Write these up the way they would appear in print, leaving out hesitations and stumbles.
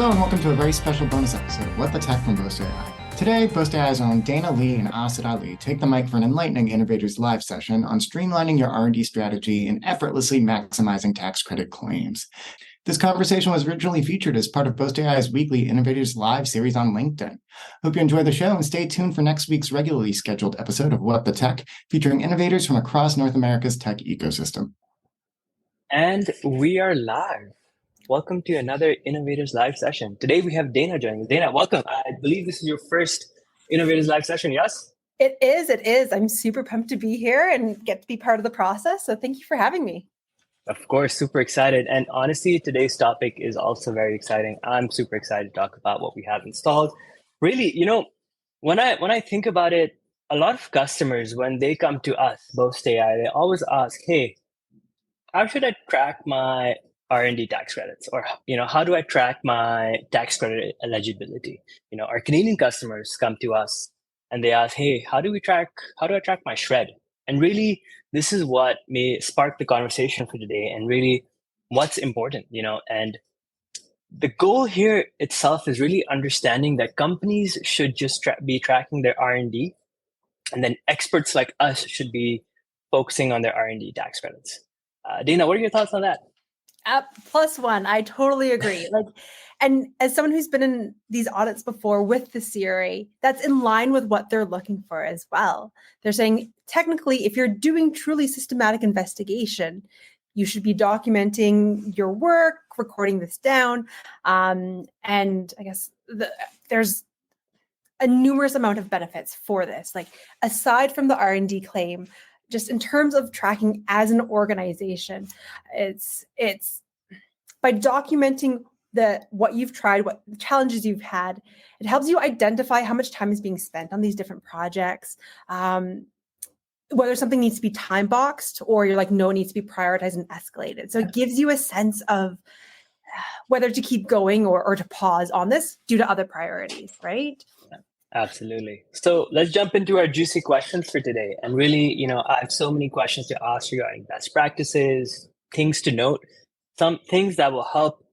Hello and welcome to a very special bonus episode of What the Tech from Boast AI. Today, Boast AI's own Dana Lee and Asad Ali take the mic for an enlightening Innovators live session on streamlining your R&D strategy and effortlessly maximizing tax credit claims. This conversation was originally featured as part of Boast AI's weekly Innovators Live series on LinkedIn. Hope you enjoy the show and stay tuned for next week's regularly scheduled episode of What the Tech, featuring innovators from across North America's tech ecosystem. And we are live. Welcome to another Innovators Live session. Today we have Dana joining us. Dana, welcome. I believe this is your first Innovators Live session, yes? It is. I'm super pumped to be here and get to be part of the process. So thank you for having me. Of course, super excited. And honestly, today's topic is also very exciting. I'm super excited to talk about what we have installed. Really, when I think about it, a lot of customers, when they come to us, Boast AI, they always ask, hey, how should I track my R&D tax credits? Or, how do I track my tax credit eligibility? Our Canadian customers come to us and they ask, hey, how do I track my shred? And really, this is what may spark the conversation for today and really what's important, and the goal here itself is really understanding that companies should just be tracking their R&D, and then experts like us should be focusing on their R&D tax credits. Dana, what are your thoughts on that? +1, I totally agree. And as someone who's been in these audits before with the CRA, that's in line with what they're looking for as well. They're saying, technically, if you're doing truly systematic investigation, you should be documenting your work, recording this down. And I guess there's a numerous amount of benefits for this. Like, aside from the R&D claim, just in terms of tracking as an organization, it's by documenting what you've tried, what challenges you've had, it helps you identify how much time is being spent on these different projects, whether something needs to be time boxed or you're like, no, it needs to be prioritized and escalated. So it gives you a sense of whether to keep going or to pause on this due to other priorities, right? Absolutely. So let's jump into our juicy questions for today. And really, I have so many questions to ask regarding best practices, things to note, some things that will help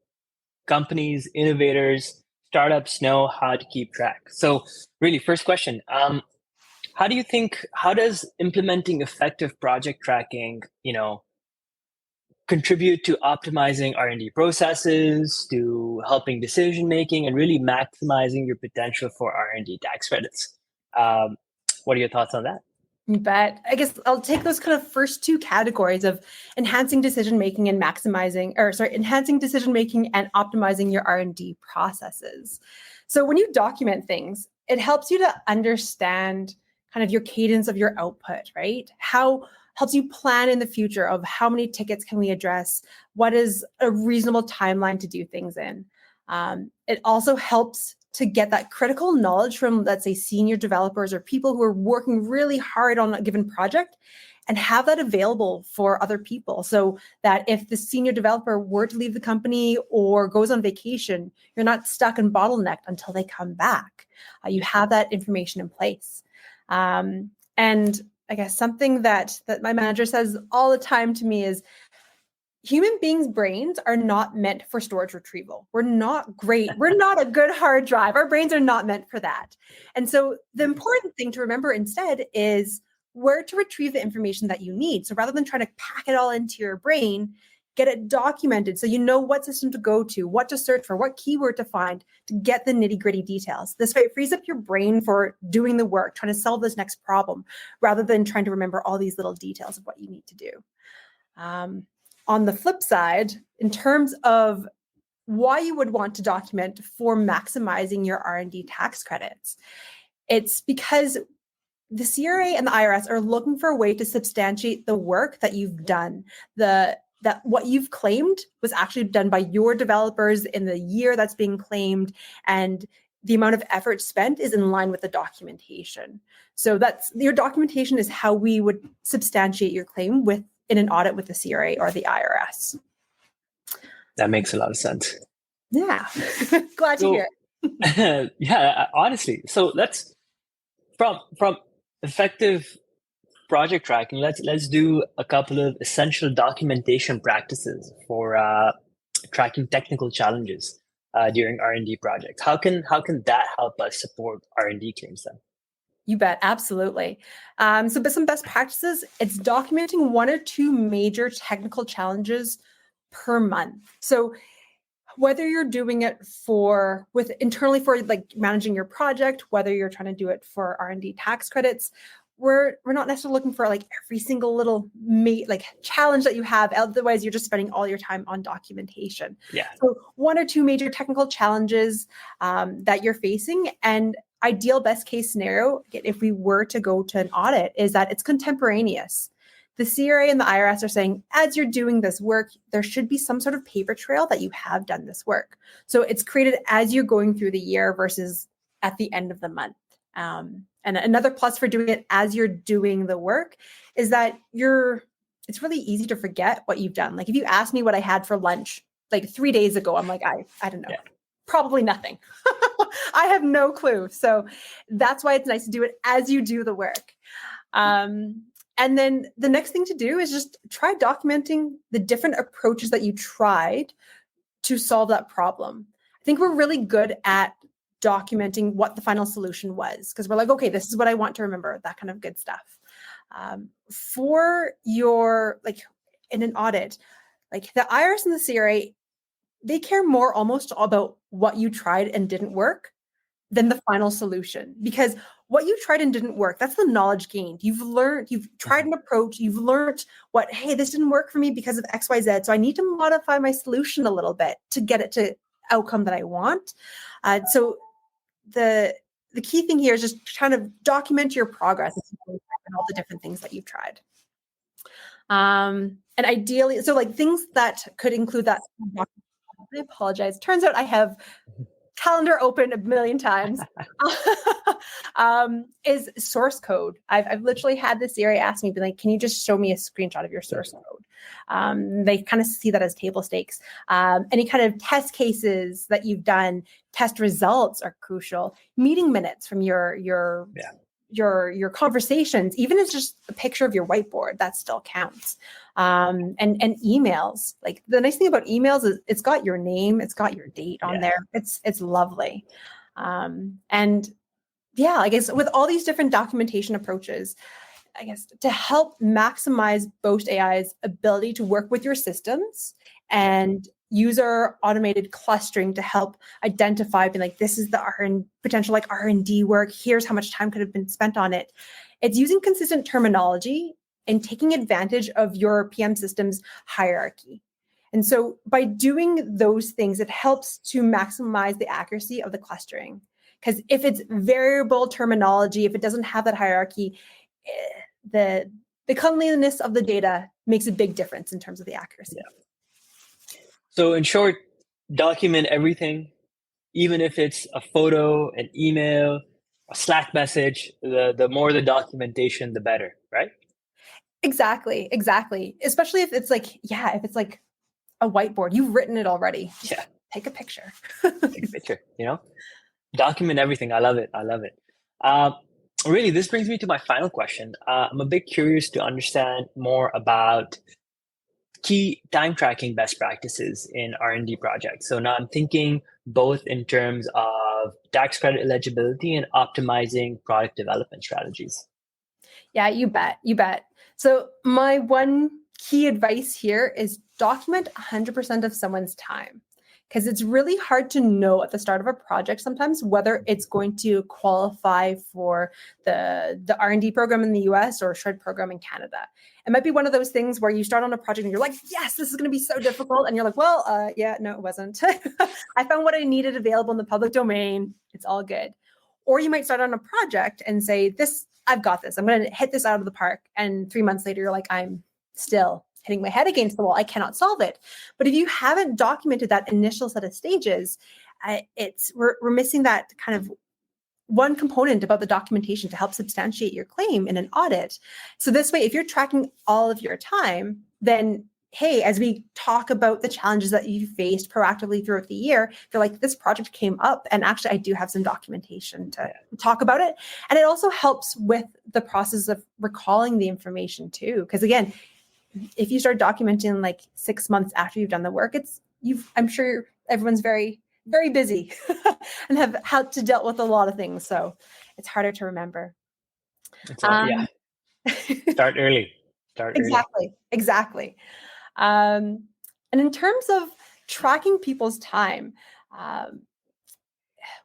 companies, innovators, startups know how to keep track. So really, first question, how does implementing effective project tracking, contribute to optimizing R&D processes, to helping decision-making, and really maximizing your potential for R&D tax credits? What are your thoughts on that? You bet. I guess I'll take those kind of first two categories of enhancing decision-making and enhancing decision-making and optimizing your R&D processes. So when you document things, it helps you to understand kind of your cadence of your output, right? Helps you plan in the future of how many tickets can we address? What is a reasonable timeline to do things in? It also helps to get that critical knowledge from, let's say, senior developers or people who are working really hard on a given project and have that available for other people. So that if the senior developer were to leave the company or goes on vacation, you're not stuck and bottlenecked until they come back. You have that information in place. And I guess something that my manager says all the time to me is, human beings' brains are not meant for storage retrieval. We're not great. We're not a good hard drive. Our brains are not meant for that. And so the important thing to remember instead is where to retrieve the information that you need. So rather than trying to pack it all into your brain, get it documented so you know what system to go to, what to search for, what keyword to find to get the nitty-gritty details. This way it frees up your brain for doing the work, trying to solve this next problem, rather than trying to remember all these little details of what you need to do. On the flip side, in terms of why you would want to document for maximizing your R&D tax credits, it's because the CRA and the IRS are looking for a way to substantiate the work that you've done, that what you've claimed was actually done by your developers in the year that's being claimed, and the amount of effort spent is in line with the documentation. So your documentation is how we would substantiate your claim in an audit with the CRA or the IRS. That makes a lot of sense. Yeah, glad to hear it. Yeah, honestly. So let's from effective project tracking. Let's do a couple of essential documentation practices for tracking technical challenges. during R&D projects. How can that help us support R&D teams then? You bet, absolutely. But some best practices, it's documenting 1 or 2 major technical challenges per month. So whether you're doing it internally for like managing your project, whether you're trying to do it for R&D tax credits, we're not necessarily looking for like every single little challenge that you have. Otherwise, you're just spending all your time on documentation. Yeah. So 1 or 2 major technical challenges that you're facing, and ideal best case scenario, if we were to go to an audit, is that it's contemporaneous. The CRA and the IRS are saying, as you're doing this work, there should be some sort of paper trail that you have done this work. So it's created as you're going through the year versus at the end of the month. And another plus for doing it as you're doing the work is that it's really easy to forget what you've done. Like if you ask me what I had for lunch like 3 days ago, I'm like, I don't know. Yeah. Probably nothing. I have no clue. So that's why it's nice to do it as you do the work. And then the next thing to do is just try documenting the different approaches that you tried to solve that problem. I think we're really good at documenting what the final solution was because we're like, okay, this is what I want to remember, that kind of good stuff. For your, in an audit, like the IRS and the CRA, they care more almost about what you tried and didn't work than the final solution. Because what you tried and didn't work, that's the knowledge gained. You've tried an approach, you've learned hey, this didn't work for me because of X, Y, Z. So I need to modify my solution a little bit to get it to outcome that I want. So the key thing here is just trying to document your progress and all the different things that you've tried. And ideally, so things that could include that. I apologize. Turns out I have calendar open a million times. Is source code. I've literally had this CRA ask me, be like, can you just show me a screenshot of your source code? They kind of see that as table stakes. Any kind of test cases that you've done, test results are crucial. Meeting minutes from your conversations, even if it's just a picture of your whiteboard, that still counts. And emails. Like the nice thing about emails is it's got your name, it's got your date on there. It's lovely. And yeah, I guess with all these different documentation approaches, I guess to help maximize Boast AI's ability to work with your systems and user automated clustering to help identify, be like, this is the potential R&D work. Here's how much time could have been spent on it. It's using consistent terminology and taking advantage of your PM system's hierarchy. And so by doing those things, it helps to maximize the accuracy of the clustering. Because if it's variable terminology, if it doesn't have that hierarchy, the cleanliness of the data makes a big difference in terms of the accuracy. Yeah. So in short, document everything, even if it's a photo, an email, a Slack message, the more the documentation, the better, right? Exactly. Especially if it's if it's a whiteboard, you've written it already. Yeah. Take a picture. Take a picture, document everything. I love it. Really, this brings me to my final question. I'm a bit curious to understand more about key time tracking best practices in R&D projects. So now I'm thinking both in terms of tax credit eligibility and optimizing product development strategies. Yeah, you bet. So my one key advice here is document 100% of someone's time, because it's really hard to know at the start of a project sometimes whether it's going to qualify for the R&D program in the US or a SHRED program in Canada. It might be one of those things where you start on a project and you're like, yes, this is going to be so difficult. And you're like, well, yeah, no, it wasn't. I found what I needed available in the public domain. It's all good. Or you might start on a project and say, I've got this. I'm going to hit this out of the park. And 3 months later, you're like, I'm still hitting my head against the wall. I cannot solve it. But if you haven't documented that initial set of stages, we're missing that kind of one component about the documentation to help substantiate your claim in an audit. So this way, if you're tracking all of your time, then hey, as we talk about the challenges that you faced proactively throughout the year, feel like this project came up and actually I do have some documentation to talk about it. And it also helps with the process of recalling the information too. Because again, if you start documenting 6 months after you've done the work, I'm sure everyone's very very busy and have had to deal with a lot of things. So it's harder to remember. Yeah. Start early. Exactly. And in terms of tracking people's time,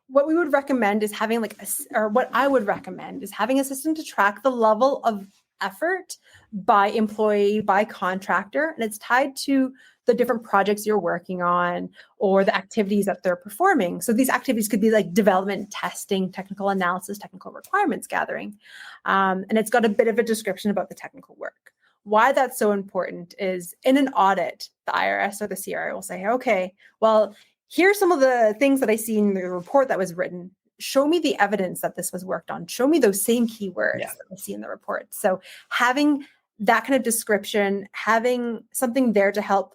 what we would recommend is having what I would recommend is having a system to track the level of effort by employee, by contractor, and it's tied to the different projects you're working on or the activities that they're performing. So these activities could be like development, testing, technical analysis, technical requirements gathering. And it's got a bit of a description about the technical work. Why that's so important is in an audit, the IRS or the CRA will say, okay, well, here's some of the things that I see in the report that was written. Show me the evidence that this was worked on. Show me those same keywords that I see in the report. So having that kind of description, having something there to help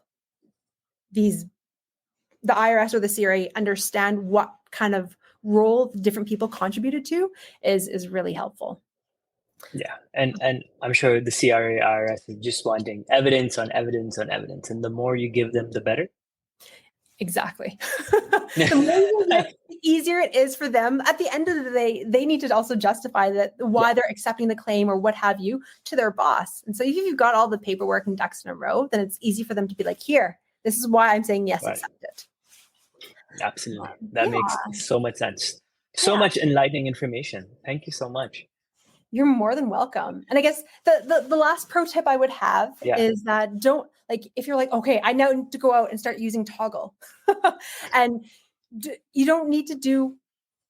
the IRS or the CRA understand what kind of role different people contributed to is really helpful. Yeah, and I'm sure the CRA IRS is just wanting evidence on evidence on evidence, and the more you give them, the better. Exactly. The more you get, the easier it is for them. At the end of the day, they need to also justify that why they're accepting the claim or what have you to their boss. And so if you've got all the paperwork and ducks in a row, then it's easy for them to be like, here, this is why I'm saying yes, accept it. Absolutely. That makes so much sense. So much enlightening information. Thank you so much. You're more than welcome. And I guess the last pro tip I would have is that don't, like, if you're like, okay, I now need to go out and start using Toggle and you don't need to do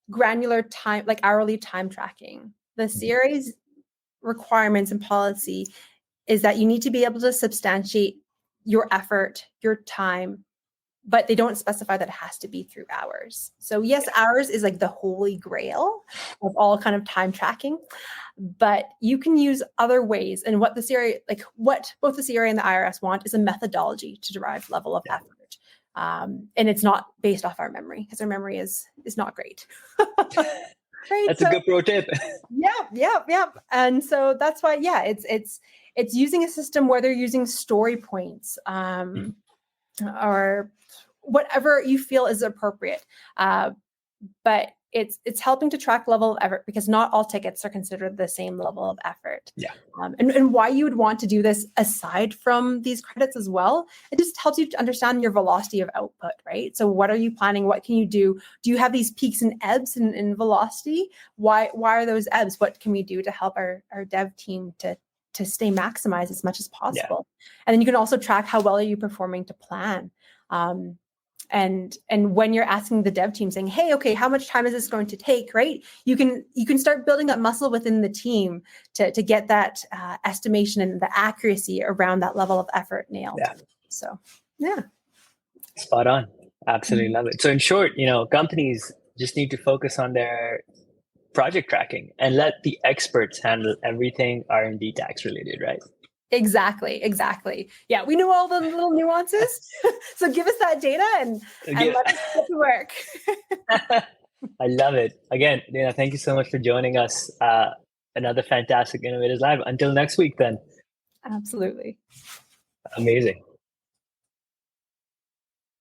granular time, like hourly time tracking. The CRA's requirements and policy is that you need to be able to substantiate your effort, your time, but they don't specify that it has to be through hours. So yes, hours is like the holy grail of all kind of time tracking, but you can use other ways. And what the CRA, like what both the CRA and the IRS want is a methodology to derive level of effort. And it's not based off our memory because our memory is not great. Right? That's a good pro tip. Yeah. And so that's why, it's using a system where they're using story points or whatever you feel is appropriate. But it's helping to track level of effort because not all tickets are considered the same level of effort. And why you would want to do this aside from these credits as well, it just helps you to understand your velocity of output, right? So what are you planning? What can you do? Do you have these peaks and ebbs in velocity? Why are those ebbs? What can we do to help our dev team to stay maximized as much as possible? And then you can also track how well are you performing to plan. And when you're asking the dev team saying, hey, okay, how much time is this going to take, right? You can start building that muscle within the team to get that estimation and the accuracy around that level of effort nailed. So, Spot on. Absolutely love it. So in short, companies just need to focus on their project tracking and let the experts handle everything R&D tax related, right? Exactly. Yeah, we know all the little nuances. So give us that data and let us get to work. I love it. Again, Dana, thank you so much for joining us. Another fantastic Innovators Live. Until next week, then. Absolutely. Amazing.